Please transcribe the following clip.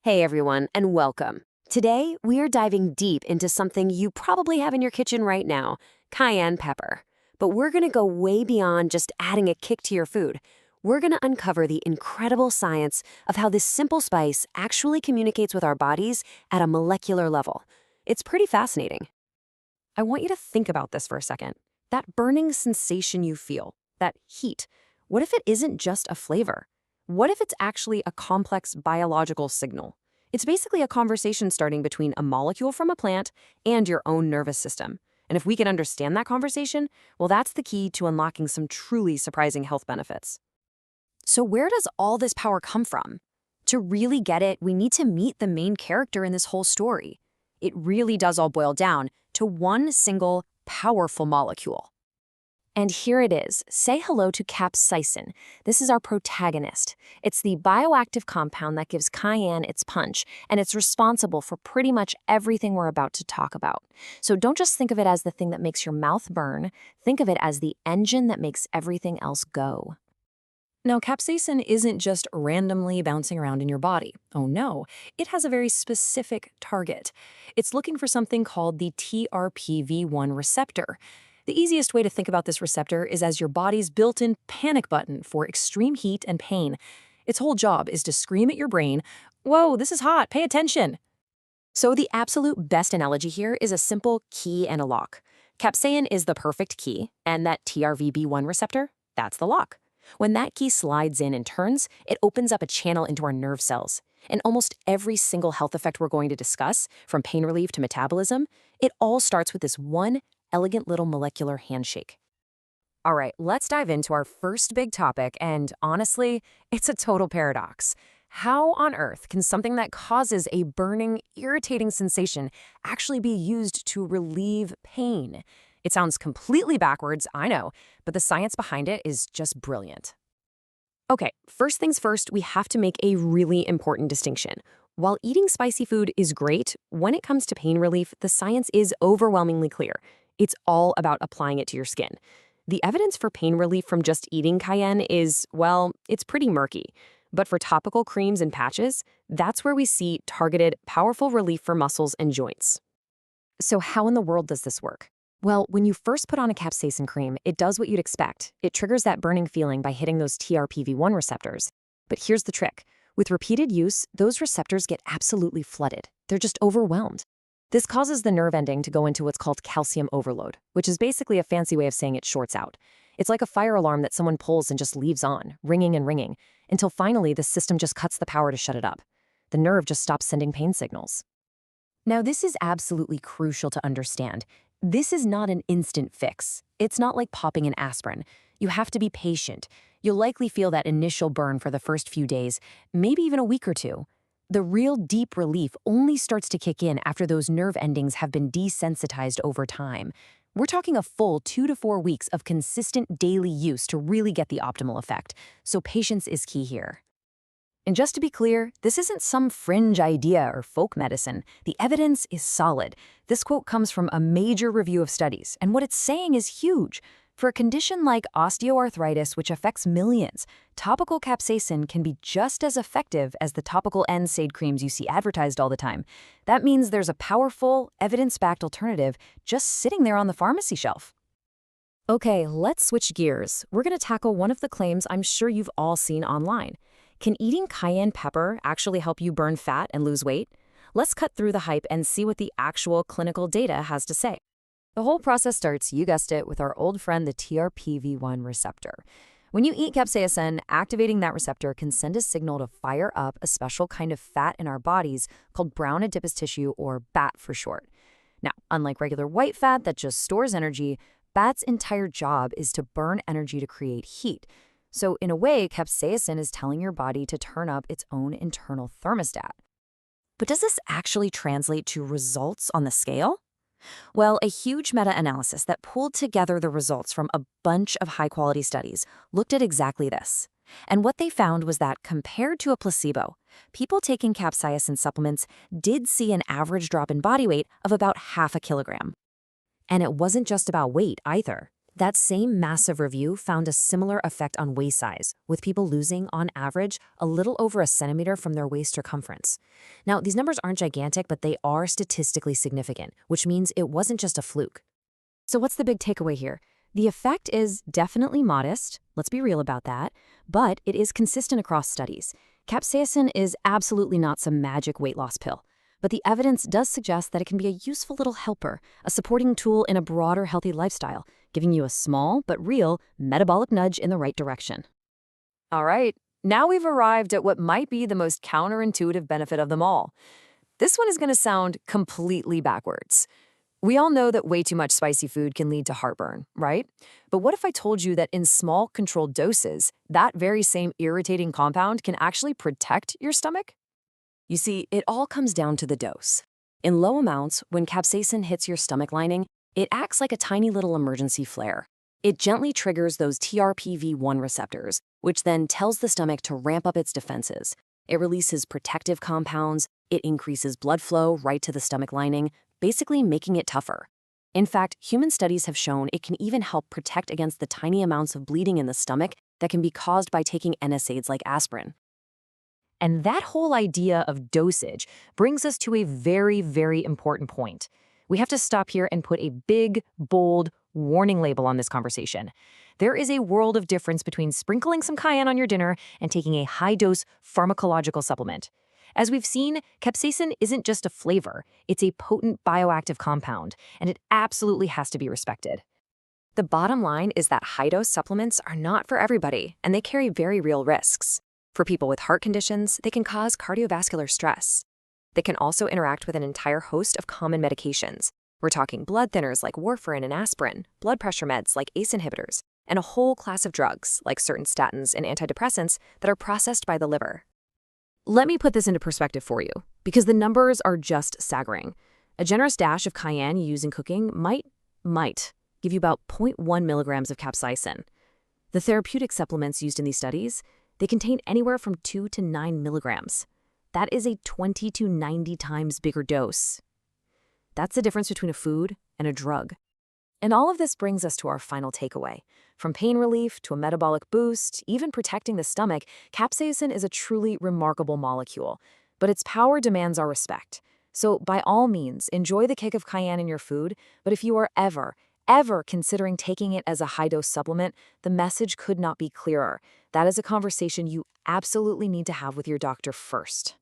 Hey everyone, and welcome. Today, we are diving deep into something you probably have in your kitchen right now, cayenne pepper. But we're going to go way beyond just adding a kick to your food. We're going to uncover the incredible science of how this simple spice actually communicates with our bodies at a molecular level. It's pretty fascinating. I want you to think about this for a second. That burning sensation you feel, that heat, what if it isn't just a flavor? What if it's actually a complex biological signal? It's basically a conversation starting between a molecule from a plant and your own nervous system. And if we can understand that conversation, well, that's the key to unlocking some truly surprising health benefits. So where does all this power come from? To really get it, we need to meet the main character in this whole story. It really does all boil down to one single powerful molecule. And here it is. Say hello to capsaicin. This is our protagonist. It's the bioactive compound that gives cayenne its punch, and it's responsible for pretty much everything we're about to talk about. So don't just think of it as the thing that makes your mouth burn. Think of it as the engine that makes everything else go. Now, capsaicin isn't just randomly bouncing around in your body. Oh no, it has a very specific target. It's looking for something called the TRPV1 receptor. The easiest way to think about this receptor is as your body's built-in panic button for extreme heat and pain. Its whole job is to scream at your brain, "Whoa, this is hot, pay attention." So the absolute best analogy here is a simple key and a lock. Capsaicin is the perfect key, and that TRVB1 receptor, that's the lock. When that key slides in and turns, it opens up a channel into our nerve cells. And almost every single health effect we're going to discuss, from pain relief to metabolism, it all starts with this one elegant little molecular handshake. All right, let's dive into our first big topic, and honestly, it's a total paradox. How on earth can something that causes a burning, irritating sensation actually be used to relieve pain? It sounds completely backwards, I know, but the science behind it is just brilliant. Okay, first things first, we have to make a really important distinction. While eating spicy food is great, when it comes to pain relief, the science is overwhelmingly clear. It's all about applying it to your skin. The evidence for pain relief from just eating cayenne is, well, it's pretty murky. But for topical creams and patches, that's where we see targeted, powerful relief for muscles and joints. So how in the world does this work? Well, when you first put on a capsaicin cream, it does what you'd expect. It triggers that burning feeling by hitting those TRPV1 receptors. But here's the trick. With repeated use, those receptors get absolutely flooded. They're just overwhelmed. This causes the nerve ending to go into what's called calcium overload, which is basically a fancy way of saying it shorts out. It's like a fire alarm that someone pulls and just leaves on, ringing and ringing, until finally the system just cuts the power to shut it up. The nerve just stops sending pain signals. Now, this is absolutely crucial to understand. This is not an instant fix. It's not like popping an aspirin. You have to be patient. You'll likely feel that initial burn for the first few days, maybe even a week or two. The real deep relief only starts to kick in after those nerve endings have been desensitized over time. We're talking a full 2 to 4 weeks of consistent daily use to really get the optimal effect, so patience is key here. And just to be clear, this isn't some fringe idea or folk medicine. The evidence is solid. This quote comes from a major review of studies, and what it's saying is huge. For a condition like osteoarthritis, which affects millions, topical capsaicin can be just as effective as the topical NSAID creams you see advertised all the time. That means there's a powerful, evidence-backed alternative just sitting there on the pharmacy shelf. Okay, let's switch gears. We're going to tackle one of the claims I'm sure you've all seen online. Can eating cayenne pepper actually help you burn fat and lose weight? Let's cut through the hype and see what the actual clinical data has to say. The whole process starts, you guessed it, with our old friend, the TRPV1 receptor. When you eat capsaicin, activating that receptor can send a signal to fire up a special kind of fat in our bodies called brown adipose tissue, or BAT for short. Now, unlike regular white fat that just stores energy, BAT's entire job is to burn energy to create heat. So in a way, capsaicin is telling your body to turn up its own internal thermostat. But does this actually translate to results on the scale? Well, a huge meta-analysis that pulled together the results from a bunch of high-quality studies looked at exactly this. And what they found was that compared to a placebo, people taking capsaicin supplements did see an average drop in body weight of about 0.5 kilogram. And it wasn't just about weight either. That same massive review found a similar effect on waist size, with people losing, on average, a little over a centimeter from their waist circumference. Now, these numbers aren't gigantic, but they are statistically significant, which means it wasn't just a fluke. So what's the big takeaway here? The effect is definitely modest, let's be real about that, but it is consistent across studies. Capsaicin is absolutely not some magic weight loss pill, but the evidence does suggest that it can be a useful little helper, a supporting tool in a broader healthy lifestyle, giving you a small but real metabolic nudge in the right direction. All right, now we've arrived at what might be the most counterintuitive benefit of them all. This one is going to sound completely backwards. We all know that way too much spicy food can lead to heartburn, right? But what if I told you that in small, controlled doses, that very same irritating compound can actually protect your stomach? You see, it all comes down to the dose. In low amounts, when capsaicin hits your stomach lining, it acts like a tiny little emergency flare. It gently triggers those TRPV1 receptors, which then tells the stomach to ramp up its defenses. It releases protective compounds, it increases blood flow right to the stomach lining, basically making it tougher. In fact, human studies have shown it can even help protect against the tiny amounts of bleeding in the stomach that can be caused by taking NSAIDs like aspirin. And that whole idea of dosage brings us to a very, very important point. We have to stop here and put a big, bold warning label on this conversation. There is a world of difference between sprinkling some cayenne on your dinner and taking a high-dose pharmacological supplement. As we've seen, capsaicin isn't just a flavor, it's a potent bioactive compound, and it absolutely has to be respected. The bottom line is that high-dose supplements are not for everybody, and they carry very real risks. For people with heart conditions, they can cause cardiovascular stress. They can also interact with an entire host of common medications. We're talking blood thinners like warfarin and aspirin, blood pressure meds like ACE inhibitors, and a whole class of drugs like certain statins and antidepressants that are processed by the liver. Let me put this into perspective for you, because the numbers are just staggering. A generous dash of cayenne you use in cooking might give you about 0.1 milligrams of capsaicin. The therapeutic supplements used in these studies, they contain anywhere from 2 to 9 milligrams. That is a 20 to 90 times bigger dose. That's the difference between a food and a drug. And all of this brings us to our final takeaway. From pain relief to a metabolic boost, even protecting the stomach, capsaicin is a truly remarkable molecule. But its power demands our respect. So by all means, enjoy the kick of cayenne in your food, but if you are ever considering taking it as a high-dose supplement, the message could not be clearer. That is a conversation you absolutely need to have with your doctor first.